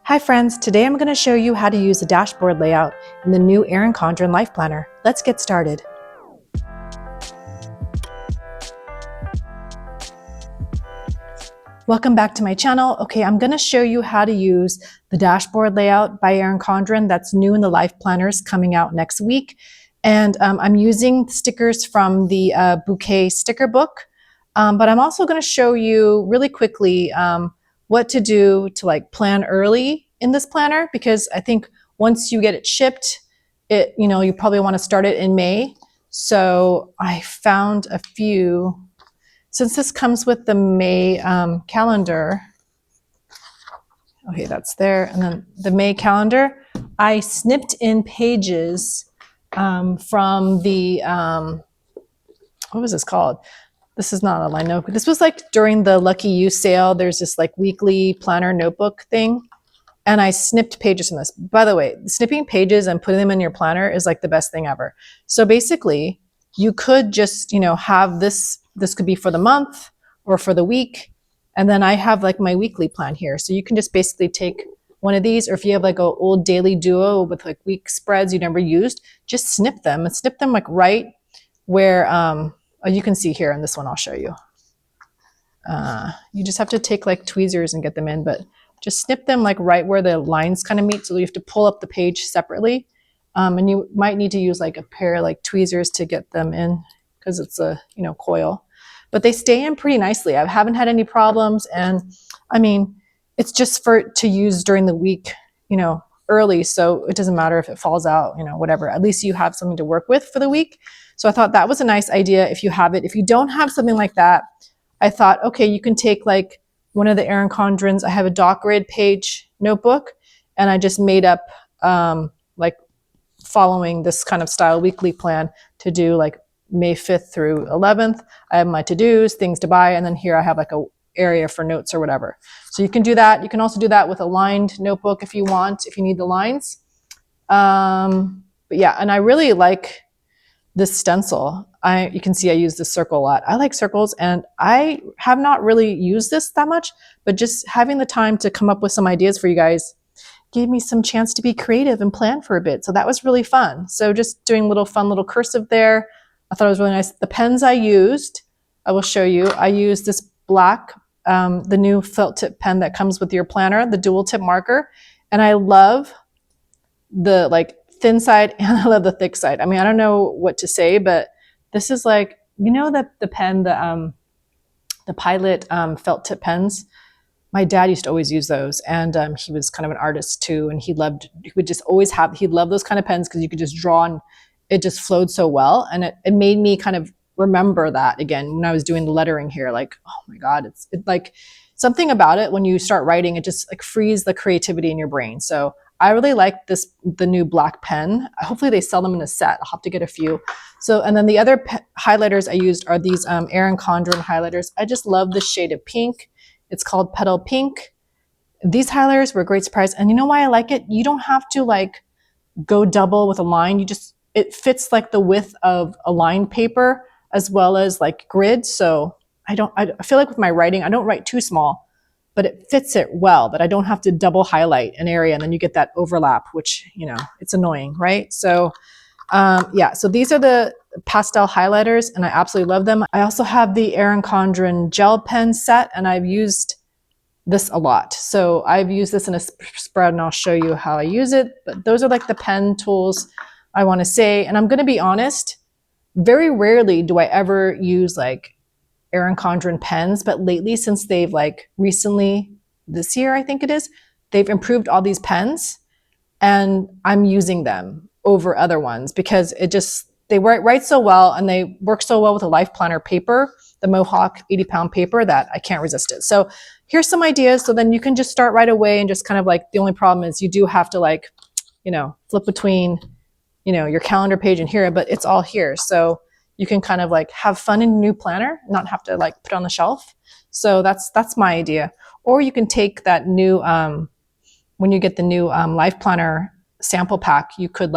Hi friends, today I'm going to show you how to use the dashboard layout in the new Erin Condren LifePlanner. Let's get started. Welcome back to my channel. Okay, I'm going to show you how to use the dashboard layout by Erin Condren that's new in the LifePlanners coming out next week. And I'm using stickers from the Bouquet sticker book, but I'm also going to show you really quickly what to do to plan early in this planner, because I think once you get it shipped, you probably want to start it in May. So I found a few, since this comes with the May calendar. Okay, that's there. And then the May calendar, I snipped in pages from the, what was this called? This is not a line notebook. This was during the Lucky You sale. There's this weekly planner notebook thing. And I snipped pages from this. By the way, snipping pages and putting them in your planner is the best thing ever. So basically, you could just, have this could be for the month or for the week. And then I have my weekly plan here. So you can just basically take one of these, or if you have an old daily duo with week spreads you never used, just snip them and snip them right where, you can see here in this one, I'll show you. You just have to take tweezers and get them in, but just snip them right where the lines kind of meet. So you have to pull up the page separately. And you might need to use a pair of tweezers to get them in, because it's a, coil. But they stay in pretty nicely. I haven't had any problems. And I mean, it's just to use during the week, early. So it doesn't matter if it falls out, whatever. At least you have something to work with for the week. So I thought that was a nice idea if you have it. If you don't have something like that, I thought, okay, you can take one of the Erin Condren's. I have a doc grid page notebook, and I just made up following this kind of style weekly plan to do May 5th through 11th. I have my to-dos, things to buy, and then here I have a area for notes or whatever. So you can do that. You can also do that with a lined notebook if you want, if you need the lines. But yeah, and I really like this stencil. You can see I use this circle a lot. I like circles, and I have not really used this that much, but just having the time to come up with some ideas for you guys gave me some chance to be creative and plan for a bit. So that was really fun. So just doing fun little cursive there. I thought it was really nice. The pens I used, I will show you. I used this black, the new felt tip pen that comes with your planner, the dual tip marker. And I love the thin side, and I love the thick side. I mean, I don't know what to say, but this is that the pen, the Pilot felt tip pens. My dad used to always use those, and he was kind of an artist too, and he loved those kind of pens because you could just draw and it just flowed so well. And it made me kind of remember that again when I was doing the lettering here, oh my God, it's something about it when you start writing, it just frees the creativity in your brain. So I really like the new black pen. Hopefully they sell them in a set. I'll have to get a few. So, and then the other highlighters I used are these Erin Condren highlighters. I just love this shade of pink. It's called Petal Pink. These highlighters were a great surprise. And you know why I like it? You don't have to go double with a line. It fits the width of a lined paper as well as grid. So I feel with my writing, I don't write too small, but it fits it well, that I don't have to double highlight an area and then you get that overlap, which, it's annoying, right? So yeah, so these are the pastel highlighters, and I absolutely love them. I also have the Erin Condren gel pen set, and I've used this a lot. So I've used this in a spread, and I'll show you how I use it. But those are the pen tools I want to say. And I'm going to be honest, very rarely do I ever use Erin Condren pens, but lately, since they've recently, this year I think it is, they've improved all these pens, and I'm using them over other ones because they write so well, and they work so well with a LifePlanner paper, the Mohawk 80-pound paper, that I can't resist it. So here's some ideas. So then you can just start right away, and just kind of the only problem is you do have to flip between, your calendar page and here, but it's all here. So you can kind of have fun in a new planner, not have to put it on the shelf. So that's my idea. Or you can take that new, when you get the new LifePlanner sample pack, you could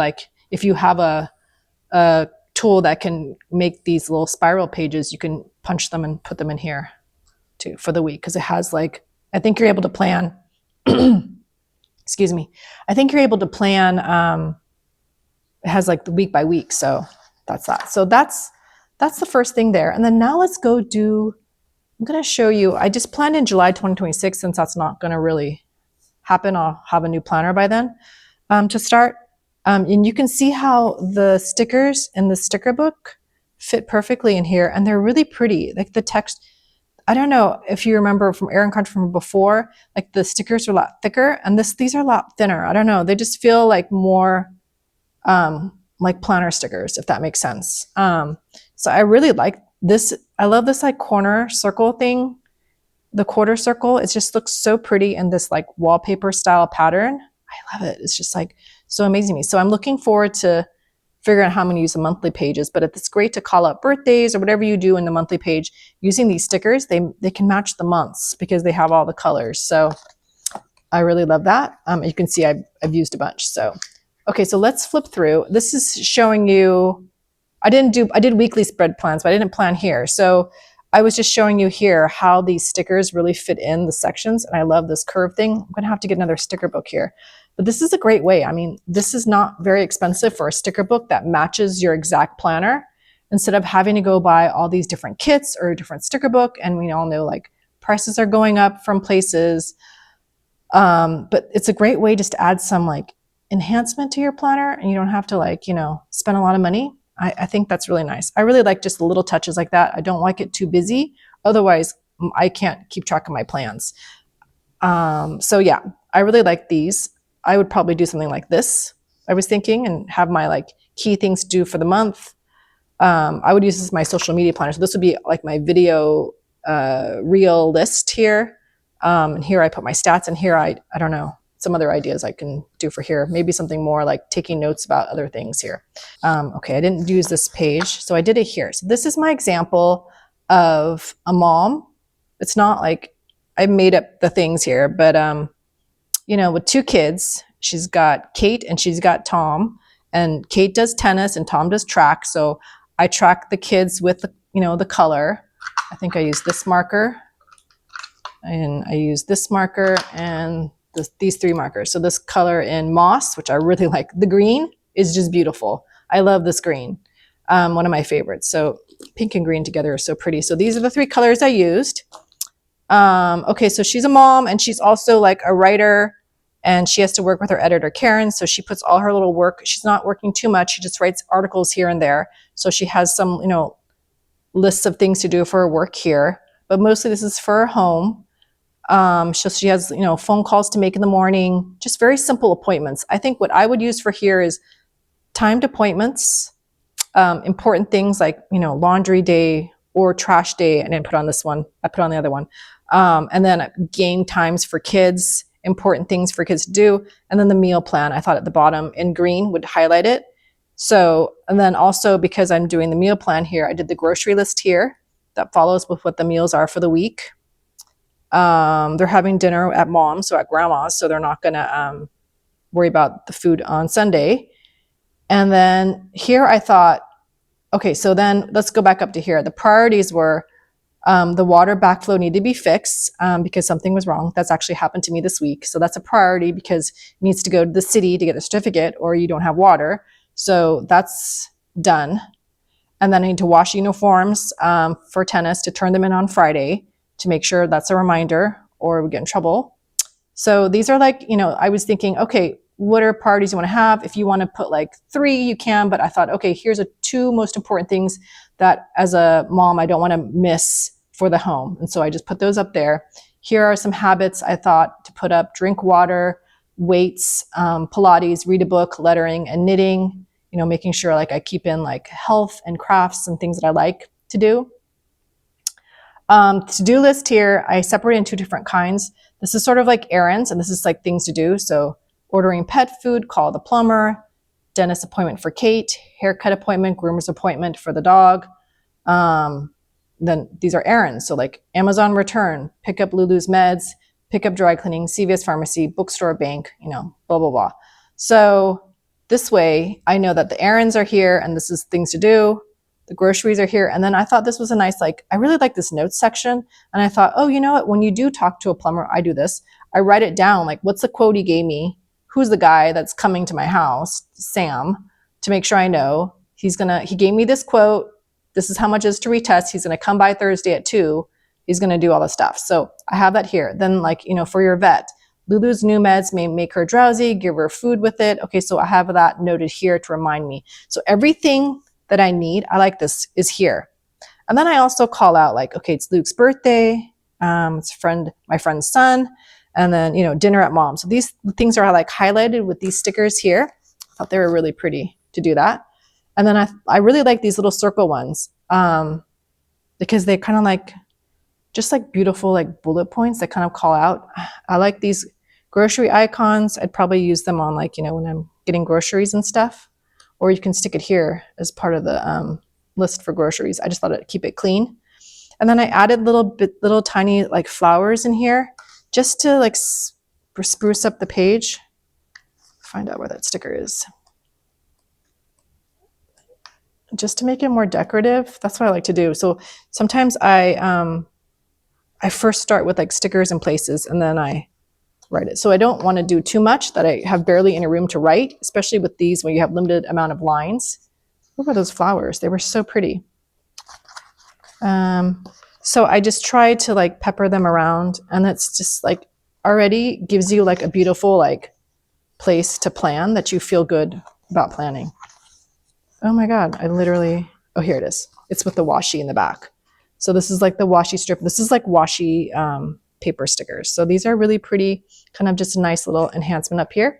if you have a tool that can make these little spiral pages, you can punch them and put them in here too for the week, because it has I think you're able to plan excuse me, I think you're able to plan, it has like the week by week. So that's that. So that's the first thing there. And then now let's go do, I'm going to show you, I just planned in July 2026, since that's not going to really happen. I'll have a new planner by then to start. And you can see how the stickers in the sticker book fit perfectly in here. And they're really pretty. Like the text, I don't know if you remember from Erin Condren from before, like the stickers are a lot thicker and these are a lot thinner. I don't know. They just feel like more like planner stickers, if that makes sense. So I really like this. I love this like corner circle thing, the quarter circle. It just looks so pretty in this like wallpaper style pattern. I love it. It's just like so amazing to me. So I'm looking forward to figuring out how I'm going to use the monthly pages, but it's great to call out birthdays or whatever you do in the monthly page using these stickers. They can match the months because they have all the colors. So I really love that. You can see I've used a bunch. So, okay, so let's flip through. This is showing you, I did weekly spread plans, but I didn't plan here. So I was just showing you here how these stickers really fit in the sections. And I love this curve thing. I'm going to have to get another sticker book here. But this is a great way. I mean, this is not very expensive for a sticker book that matches your exact planner, instead of having to go buy all these different kits or a different sticker book. And we all know like prices are going up from places. But it's a great way just to add some like enhancement to your planner, and you don't have to like, spend a lot of money. I think that's really nice. I really like just the little touches like that. I don't like it too busy. Otherwise, I can't keep track of my plans. So yeah, I really like these. I would probably do something like this, I was thinking, and have my like key things to do for the month. I would use this as my social media planner. So this would be like my video reel list here. And here I put my stats, and here I don't know, some other ideas I can do for here. Maybe something more like taking notes about other things here. Okay, I didn't use this page, so I did it here. So this is my example of a mom. It's not like I made up the things here, but with two kids. She's got Kate and she's got Tom, and Kate does tennis and Tom does track. So I track the kids with the color. I think I use this marker, and I use this marker and these three markers. So this color in moss, which I really like, the green is just beautiful. I love this green, one of my favorites. So pink and green together are so pretty. So these are the three colors I used. Okay, so she's a mom, and she's also like a writer, and she has to work with her editor, Karen. So she puts all her little work. She's not working too much. She just writes articles here and there. So she has some, lists of things to do for her work here, but mostly this is for her home. So she has, phone calls to make in the morning, just very simple appointments. I think what I would use for here is timed appointments, important things like, laundry day or trash day. I didn't put on this one. I put on the other one. And then game times for kids, important things for kids to do. And then the meal plan, I thought at the bottom in green would highlight it. So, and then also because I'm doing the meal plan here, I did the grocery list here that follows with what the meals are for the week. They're having dinner at mom's, so at grandma's, so they're not going to worry about the food on Sunday. And then here I thought, okay, so then let's go back up to here. The priorities were the water backflow needed to be fixed because something was wrong. That's actually happened to me this week. So that's a priority because it needs to go to the city to get a certificate, or you don't have water. So that's done. And then I need to wash uniforms for tennis to turn them in on Friday to make sure that's a reminder, or we get in trouble. So these are like, I was thinking, okay, what are priorities you want to have? If you want to put like 3, you can, but I thought, okay, here's the 2 most important things that as a mom, I don't want to miss for the home. And so I just put those up there. Here are some habits I thought to put up: drink water, weights, Pilates, read a book, lettering, and knitting, making sure like I keep in like health and crafts and things that I like to do. To-do list here, I separate in 2 different kinds. This is sort of like errands, and this is like things to do. So ordering pet food, call the plumber, dentist appointment for Kate, haircut appointment, groomer's appointment for the dog. Then these are errands. So like Amazon return, pick up Lulu's meds, pick up dry cleaning, CVS pharmacy, bookstore, bank, blah, blah, blah. So this way I know that the errands are here and this is things to do. The groceries are here. And then I thought this was a nice, I really like this notes section. And I thought, oh, you know what? When you do talk to a plumber, I do this. I write it down, like what's the quote he gave me who's the guy that's coming to my house, Sam, to make sure I know. He gave me this quote. This is how much it is to retest. He's going to come by Thursday at 2. He's going to do all the stuff. So I have that here. Then like, for your vet, Lulu's new meds may make her drowsy, give her food with it. Okay, so I have that noted here to remind me. So everything that I need, I like this, is here. And then I also call out like, okay, it's Luke's birthday. It's my friend's son. And then, dinner at mom. So these things are like highlighted with these stickers here. I thought they were really pretty to do that. And then I really like these little circle ones because they kind of like, just like beautiful like bullet points that kind of call out. I like these grocery icons. I'd probably use them on like, when I'm getting groceries and stuff, or you can stick it here as part of the list for groceries. I just thought it'd keep it clean. And then I added little tiny like flowers in here just to like spruce up the page. Find out where that sticker is. Just to make it more decorative. That's what I like to do. So sometimes I first start with like stickers and places and then I write it. So I don't want to do too much that I have barely any room to write, especially with these when you have limited amount of lines. Look at those flowers. They were so pretty. So I just try to like pepper them around, and it's just like already gives you like a beautiful like place to plan that you feel good about planning. Oh my God, oh, here it is. It's with the washi in the back. So this is like the washi strip. This is like washi paper stickers. So these are really pretty, kind of just a nice little enhancement up here.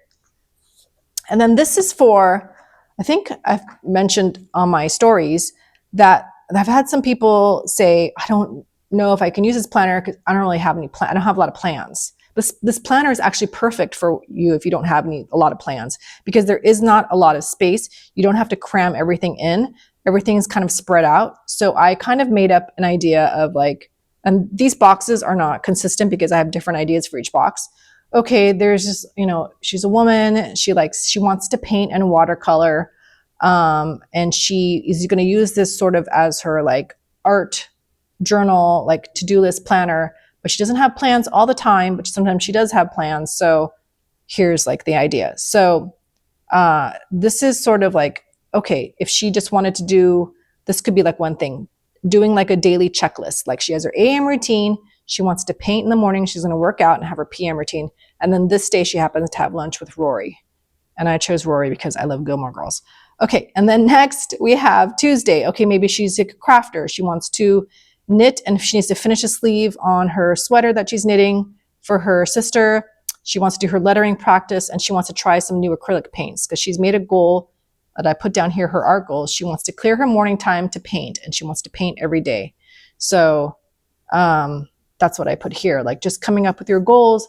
And then this is for, I think I've mentioned on my stories that I've had some people say, I don't know if I can use this planner because I don't really have any I don't have a lot of plans. This planner is actually perfect for you if you don't have a lot of plans, because there is not a lot of space. You don't have to cram everything in. Everything is kind of spread out. So I kind of made up an idea of like, and these boxes are not consistent because I have different ideas for each box. Okay, there's just, she's a woman. She wants to paint and watercolor. And she is going to use this sort of as her like art journal, like to-do list planner, but she doesn't have plans all the time, but sometimes she does have plans. So here's like the idea. So this is sort of like, okay, if she just wanted to do, this could be like one thing, doing like a daily checklist. Like she has her AM routine. She wants to paint in the morning. She's going to work out and have her PM routine. And then this day she happens to have lunch with Rory. And I chose Rory because I love Gilmore Girls. Okay, and then next we have Tuesday. Okay, maybe she's a crafter. She wants to knit, and she needs to finish a sleeve on her sweater that she's knitting for her sister. She wants to do her lettering practice, and she wants to try some new acrylic paints because she's made a goal that I put down here, her art goal. She wants to clear her morning time to paint, and she wants to paint every day. So that's what I put here, like just coming up with your goals,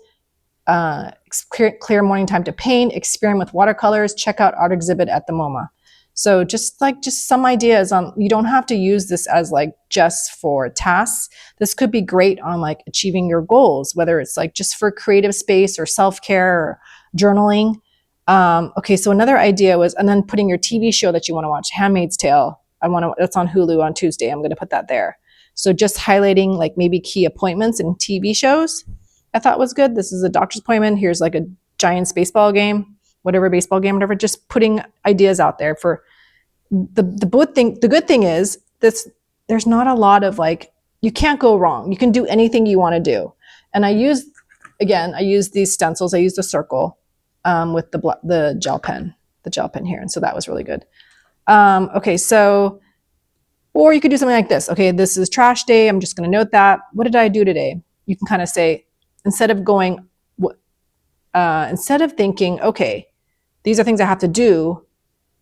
clear morning time to paint, experiment with watercolors, check out art exhibit at the MoMA. So just some ideas on, you don't have to use this as like just for tasks. This could be great on like achieving your goals, whether it's like just for creative space or self-care or journaling. Okay, so another idea was, and then putting your TV show that you want to watch, Handmaid's Tale. That's on Hulu on Tuesday. I'm going to put that there. So just highlighting like maybe key appointments in TV shows I thought was good. This is a doctor's appointment. Here's like a Giants baseball game, whatever, just putting ideas out there for the good thing. The good thing is there's not a lot of like, you can't go wrong. You can do anything you want to do. And I use these stencils. I used a circle with the gel pen here. And so that was really good. Okay, so, or you could do something like this. Okay, this is trash day. I'm just going to note that. What did I do today? You can kind of say, instead of thinking, okay, these are things I have to do,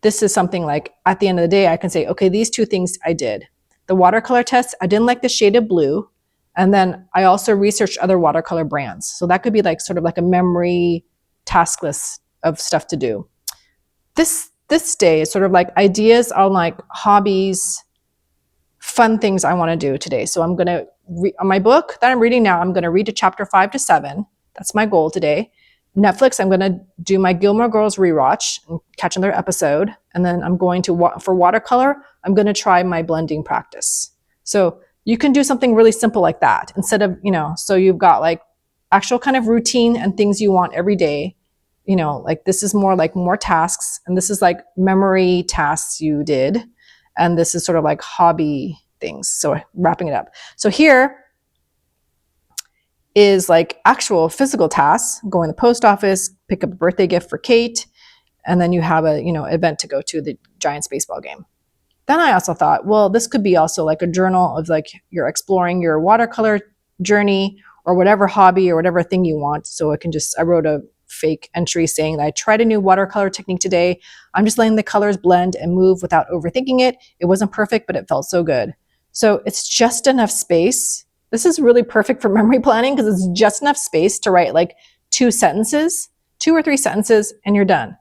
this is something like at the end of the day, I can say, okay, these two things I did. The watercolor test, I didn't like the shade of blue. And then I also researched other watercolor brands. So that could be like sort of like a memory task list of stuff to do. This day is sort of like ideas on like hobbies, fun things I want to do today. So I'm going to on my book that I'm reading now, I'm going to read to chapter 5 to 7. That's my goal today. Netflix, I'm going to do my Gilmore Girls rewatch and catch another episode. And then I'm going to, for watercolor, I'm going to try my blending practice. So you can do something really simple like that instead of, so you've got like actual kind of routine and things you want every day. you know, like this is more like more tasks, and this is like memory tasks you did, and this is sort of like hobby things. So wrapping it up. So here is like actual physical tasks: go in the post office, pick up a birthday gift for Kate, and then you have a, you know, event to go to, the Giants baseball game. Then I also thought, well, this could be also like a journal of like you're exploring your watercolor journey or whatever hobby or whatever thing you want. So I wrote a fake entry saying that I tried a new watercolor technique today. I'm just letting the colors blend and move without overthinking it. It wasn't perfect, but it felt so good. So it's just enough space. This is really perfect for memory planning because it's just enough space to write like 2 or 3 sentences, and you're done.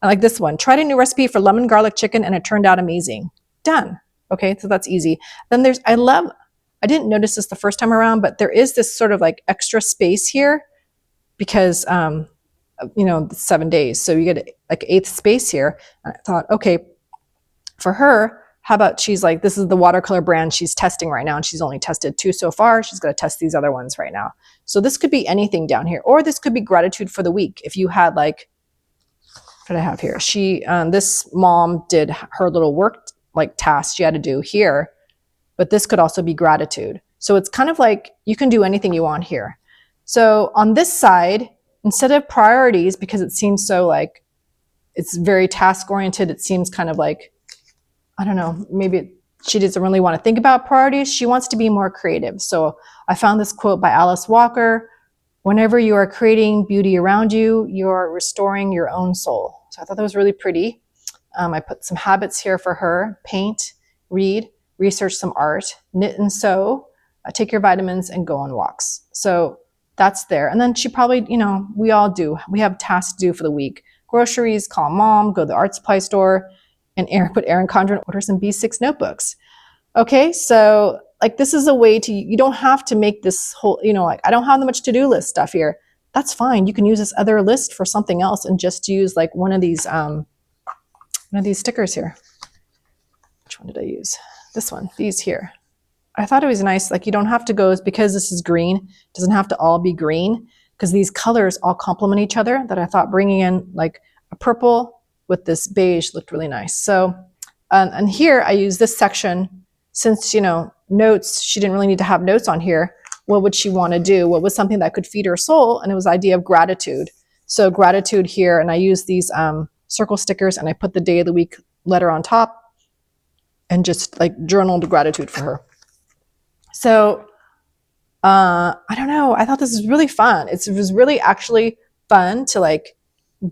I like this one. Tried a new recipe for lemon garlic chicken and it turned out amazing. Done. Okay, so that's easy. Then I didn't notice this the first time around, but there is this sort of like extra space here because, you know, 7 days. So you get like 8th space here. And I thought, okay, for her, how about she's like, this is the watercolor brand she's testing right now, and she's only tested 2 so far. She's going to test these other ones right now. So this could be anything down here, or this could be gratitude for the week. If you had like, what did I have here? This mom did her little work like task she had to do here, but this could also be gratitude. So it's kind of like you can do anything you want here. So on this side, instead of priorities, because it seems so like it's very task oriented, it seems kind of like, I don't know, maybe she doesn't really want to think about priorities. She wants to be more creative. So I found this quote by Alice Walker: whenever you are creating beauty around you, you're restoring your own soul. So I thought that was really pretty. I put some habits here for her: paint, read, research some art, knit and sew, take your vitamins, and go on walks. So that's there. And then she probably, you know, we all do. We have tasks to do for the week: groceries, call mom, go to the art supply store, and Erin Condren order some B6 notebooks. Okay, so like this is a way to, you don't have to make this whole, you know, like I don't have that much to-do list stuff here. That's fine. You can use this other list for something else and just use like one of these stickers here. Which one did I use? This one, these here. I thought it was nice. Like you don't have to go, because this is green, it doesn't have to all be green, because these colors all complement each other, that I thought bringing in like a purple with this beige looked really nice. So, and here I use this section, since, you know, notes, she didn't really need to have notes on here. What would she want to do? What was something that could feed her soul? And it was the idea of gratitude. So gratitude here, and I use these circle stickers, and I put the day of the week letter on top, and just like journaled gratitude for her. So I don't know. I thought this was really fun. It was really actually fun to like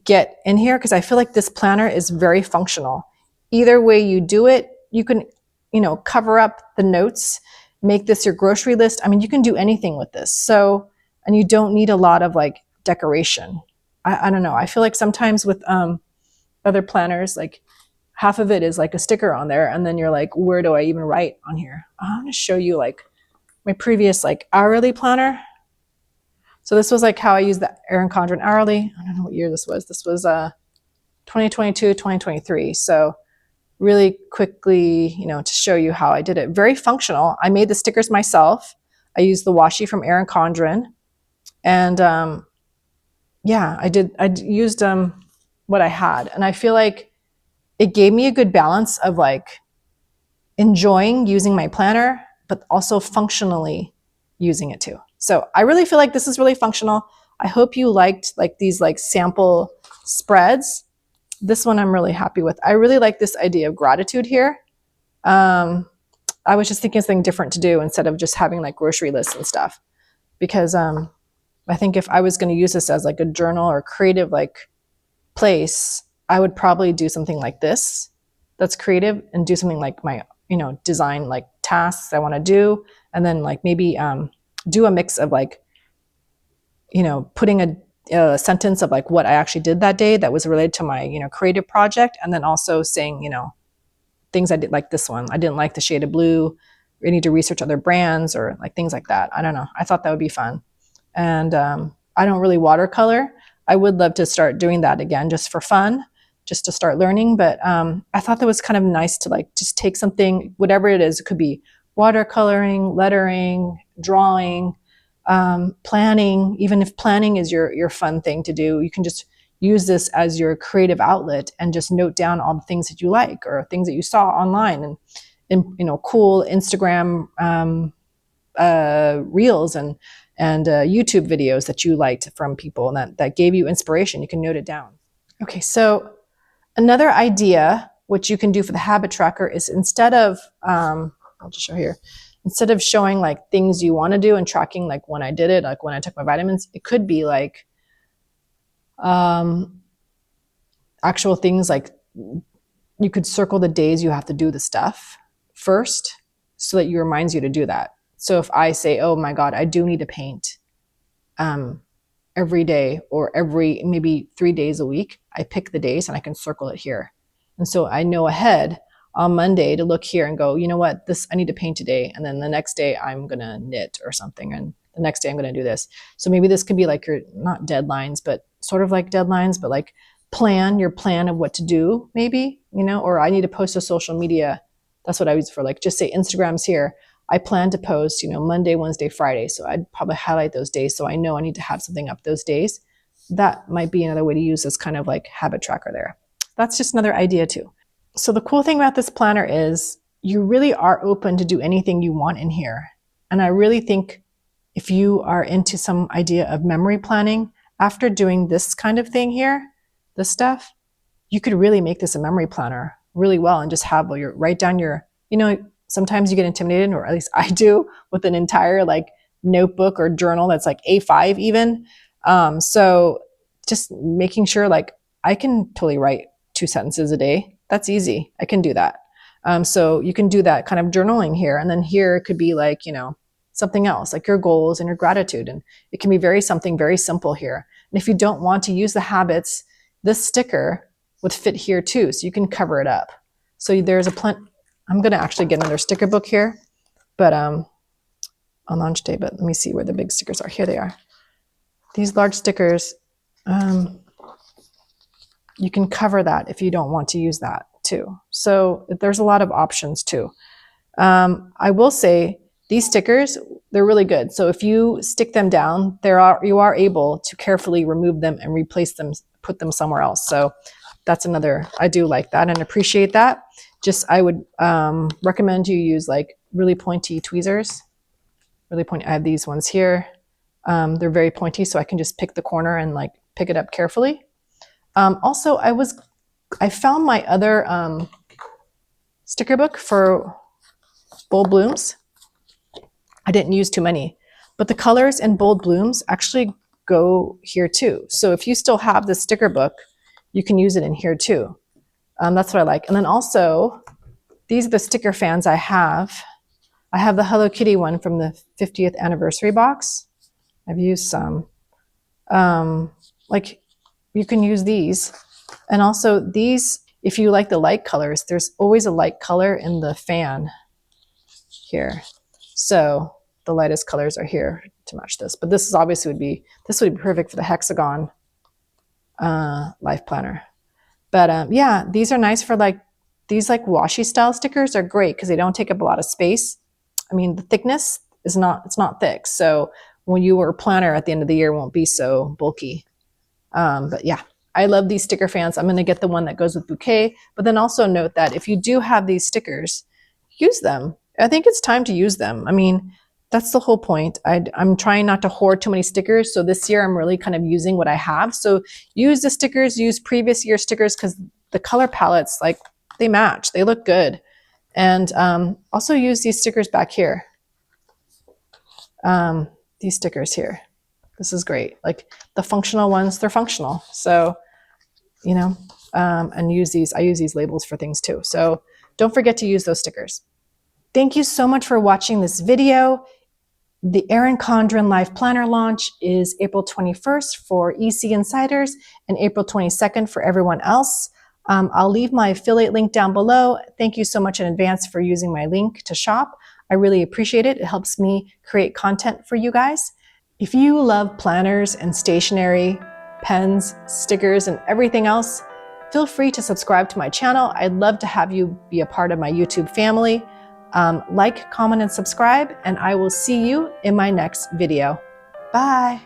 get in here, because I feel like this planner is very functional. Either way you do it, you can, you know, cover up the notes, make this your grocery list. I mean, you can do anything with this. So, and you don't need a lot of like decoration. I don't know. I feel like sometimes with other planners, like half of it is like a sticker on there, and then you're like, where do I even write on here? I'm going to show you like my previous like hourly planner. So this was like how I used the Erin Condren hourly. I don't know what year this was. This was 2022, 2023. So really quickly, you know, to show you how I did it. Very functional. I made the stickers myself. I used the washi from Erin Condren. And yeah, I used what I had. And I feel like it gave me a good balance of like enjoying using my planner, but also functionally using it too. So I really feel like this is really functional. I hope you liked like these like sample spreads. This one I'm really happy with. I really like this idea of gratitude here. I was just thinking of something different to do instead of just having like grocery lists and stuff, because I think if I was going to use this as like a journal or creative like place, I would probably do something like this that's creative, and do something like my, you know, design like tasks I want to do, and then like maybe do a mix of like, you know, putting a sentence of like what I actually did that day that was related to my, you know, creative project, and then also saying, you know, things I did, like this one, I didn't like the shade of blue, I need to research other brands, or like things like that. I don't know. I thought that would be fun. And I don't really watercolor. I would love to start doing that again, just for fun, just to start learning. But I thought that was kind of nice to like just take something, whatever it is. It could be watercoloring, lettering, drawing, planning. Even if planning is your fun thing to do, you can just use this as your creative outlet and just note down all the things that you like or things that you saw online, and cool Instagram reels and YouTube videos that you liked from people and that gave you inspiration. You can note it down. Okay, so another idea which you can do for the habit tracker is instead of I'll just show here. Instead of showing like things you want to do and tracking like when I did it, like when I took my vitamins, it could be like actual things, like you could circle the days you have to do the stuff first so that it reminds you to do that. So if I say, oh my God, I do need to paint every day or every maybe 3 days a week, I pick the days and I can circle it here. And so I know ahead on Monday to look here and go, you know what, this I need to paint today. And then the next day I'm going to knit or something. And the next day I'm going to do this. So maybe this could be like your, not deadlines, but sort of like deadlines, but like your plan of what to do maybe, or I need to post to social media. That's what I use for, like, just say Instagram's here. I plan to post, Monday, Wednesday, Friday. So I'd probably highlight those days. So I know I need to have something up those days. That might be another way to use this kind of like habit tracker there. That's just another idea too. So the cool thing about this planner is you really are open to do anything you want in here. And I really think if you are into some idea of memory planning, after doing this kind of thing here, this stuff, you could really make this a memory planner really well and just have write down your, sometimes you get intimidated, or at least I do, with an entire like notebook or journal that's like A5 even. So just making sure, like, I can totally write 2 sentences a day. That's easy. I can do that. So you can do that kind of journaling here. And then here it could be like, something else, like your goals and your gratitude. And it can be something very simple here. And if you don't want to use the habits, this sticker would fit here too. So you can cover it up. So there's I'm going to actually get another sticker book here, but on launch day, but let me see where the big stickers are. Here they are. These large stickers, you can cover that if you don't want to use that too. So there's a lot of options too. I will say these stickers, they're really good. So if you stick them down, you are able to carefully remove them and replace them, put them somewhere else. So that's another, I do like that and appreciate that. Just, I would recommend you use like really pointy tweezers. Really pointy. I have these ones here. They're very pointy, so I can just pick the corner and like pick it up carefully. Also, I found my other sticker book for bold blooms. I didn't use too many, but the colors in bold blooms actually go here too. So if you still have the sticker book, you can use it in here too. That's what I like. And then also, these are the sticker fans I have. I have the Hello Kitty one from the 50th anniversary box. I've used some. Like, you can use these. And also these, if you like the light colors, there's always a light color in the fan here. So the lightest colors are here to match this. But this is obviously would be perfect for the hexagon life planner. But yeah, these are nice for like, these like washi style stickers are great because they don't take up a lot of space. I mean, the thickness is it's not thick. So when you are a planner at the end of the year, it won't be so bulky. But yeah, I love these sticker fans. I'm going to get the one that goes with Bouquet, but then also note that if you do have these stickers, use them. I think it's time to use them. I mean, that's the whole point. I'm trying not to hoard too many stickers. So this year I'm really kind of using what I have. So use the stickers, use previous year stickers, because the color palettes, like, they match, they look good. And also use these stickers back here. These stickers here. This is great. Like the functional ones, they're functional. So, and use these. I use these labels for things too. So don't forget to use those stickers. Thank you so much for watching this video. The Erin Condren LifePlanner launch is April 21st for EC Insiders and April 22nd for everyone else. I'll leave my affiliate link down below. Thank you so much in advance for using my link to shop. I really appreciate it. It helps me create content for you guys. If you love planners and stationery, pens, stickers, and everything else, feel free to subscribe to my channel. I'd love to have you be a part of my YouTube family. Like, comment, and subscribe, and I will see you in my next video. Bye.